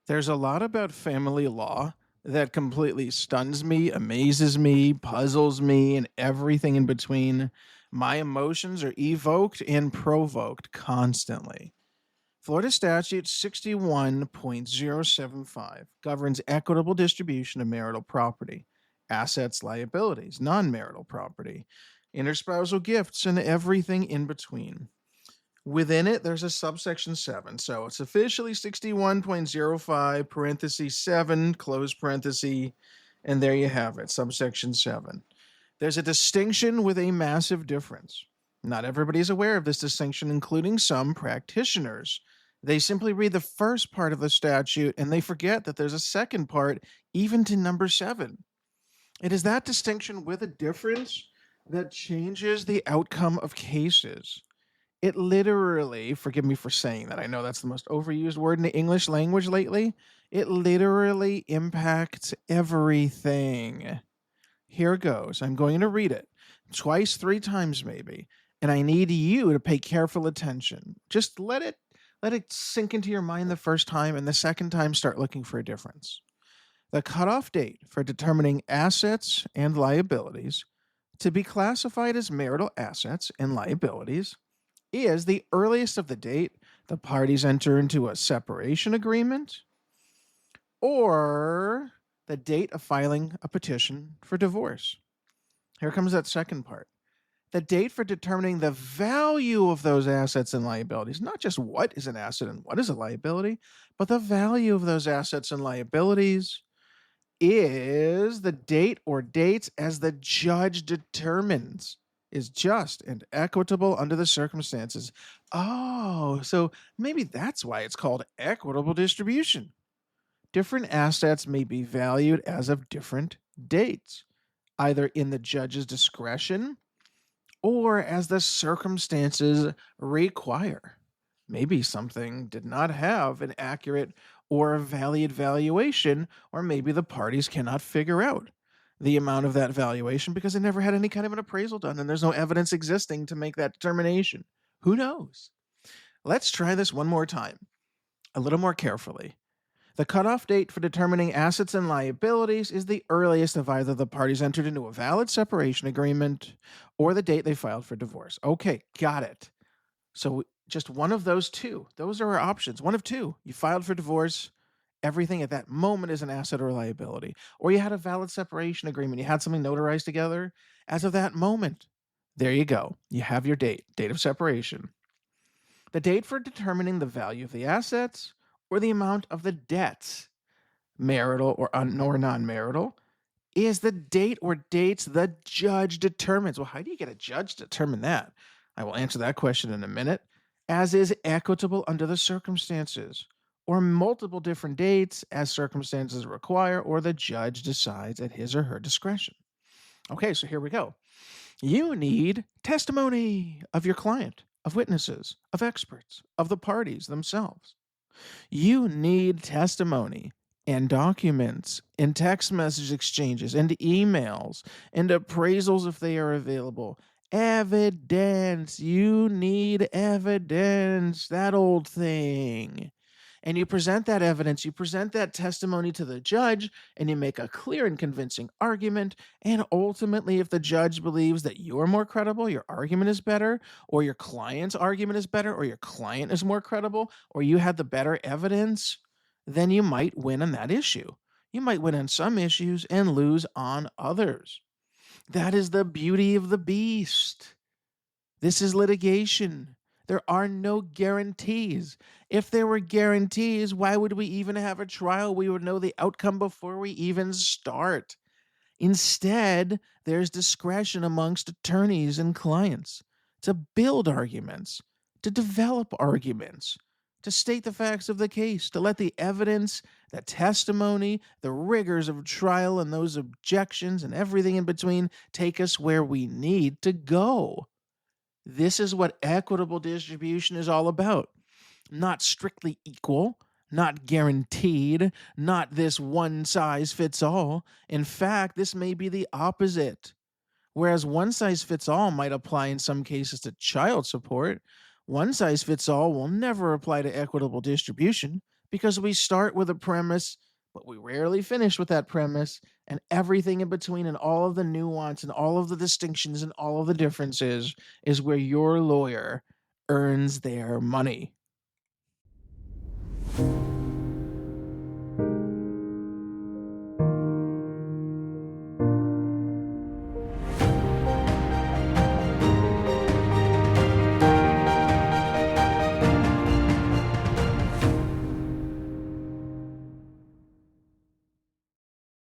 There's a lot about family law that completely stuns me, amazes me, puzzles me, and everything in between. My emotions are evoked and provoked constantly. Florida Statute 61.075 governs equitable distribution of marital property, assets, liabilities, non marital property, interspousal gifts, and everything in between. Within it, there's a subsection 7. So it's officially 61.05, parenthesis 7, close parenthesis, and there you have it, subsection 7. There's a distinction with a massive difference. Not everybody is aware of this distinction, including some practitioners. They simply read the first part of the statute and they forget that there's a second part, even to number 7. It is that distinction with a difference that changes the outcome of cases. It literally, forgive me for saying that, I know that's the most overused word in the English language lately. It literally impacts everything. Here goes. I'm going to read it twice, 3 times maybe, and I need you to pay careful attention. Just let it sink into your mind the first time, and the second time start looking for a difference. The cutoff date for determining assets and liabilities to be classified as marital assets and liabilities is the earliest of the date the parties enter into a separation agreement or the date of filing a petition for divorce. Here comes that second part. The date for determining the value of those assets and liabilities, not just what is an asset and what is a liability, but the value of those assets and liabilities is the date or dates as the judge determines is just and equitable under the circumstances. Oh, so maybe that's why it's called equitable distribution. Different assets may be valued as of different dates, either in the judge's discretion or as the circumstances require. Maybe something did not have an accurate or a valid valuation, or maybe the parties cannot figure out the amount of that valuation because they never had any kind of an appraisal done and there's no evidence existing to make that determination. Who knows? Let's try this one more time, a little more carefully. The cutoff date for determining assets and liabilities is the earliest of either the parties entered into a valid separation agreement or the date they filed for divorce. Okay, got it. So just one of those two. Those are our options. One of two. You filed for divorce. Everything at that moment is an asset or a liability. Or you had a valid separation agreement. You had something notarized together as of that moment. There you go. You have your date of separation. The date for determining the value of the assets or the amount of the debts, marital or non-marital, is the date or dates the judge determines. Well, how do you get a judge to determine that? I will answer that question in a minute. As is equitable under the circumstances, or multiple different dates as circumstances require, or the judge decides at his or her discretion. Okay, so here we go. You need testimony of your client, of witnesses, of experts, of the parties themselves. You need testimony and documents and text message exchanges and emails and appraisals if they are available. Evidence. You need evidence. That old thing. And you present that evidence, you present that testimony to the judge, and you make a clear and convincing argument. And ultimately, if the judge believes that you're more credible, your argument is better, or your client's argument is better, or your client is more credible, or you had the better evidence, then you might win on that issue. You might win on some issues and lose on others. That is the beauty of the beast. This is litigation. There are no guarantees. If there were guarantees, why would we even have a trial? We would know the outcome before we even start. Instead, there's discretion amongst attorneys and clients to build arguments, to develop arguments, to state the facts of the case, to let the evidence, the testimony, the rigors of trial, and those objections and everything in between take us where we need to go. This is what equitable distribution is all about. Not strictly equal, not guaranteed, not this one size fits all. In fact, this may be the opposite. Whereas one size fits all might apply in some cases to child support, one size fits all will never apply to equitable distribution because we start with a premise, but we rarely finish with that premise, and everything in between and all of the nuance and all of the distinctions and all of the differences is where your lawyer earns their money.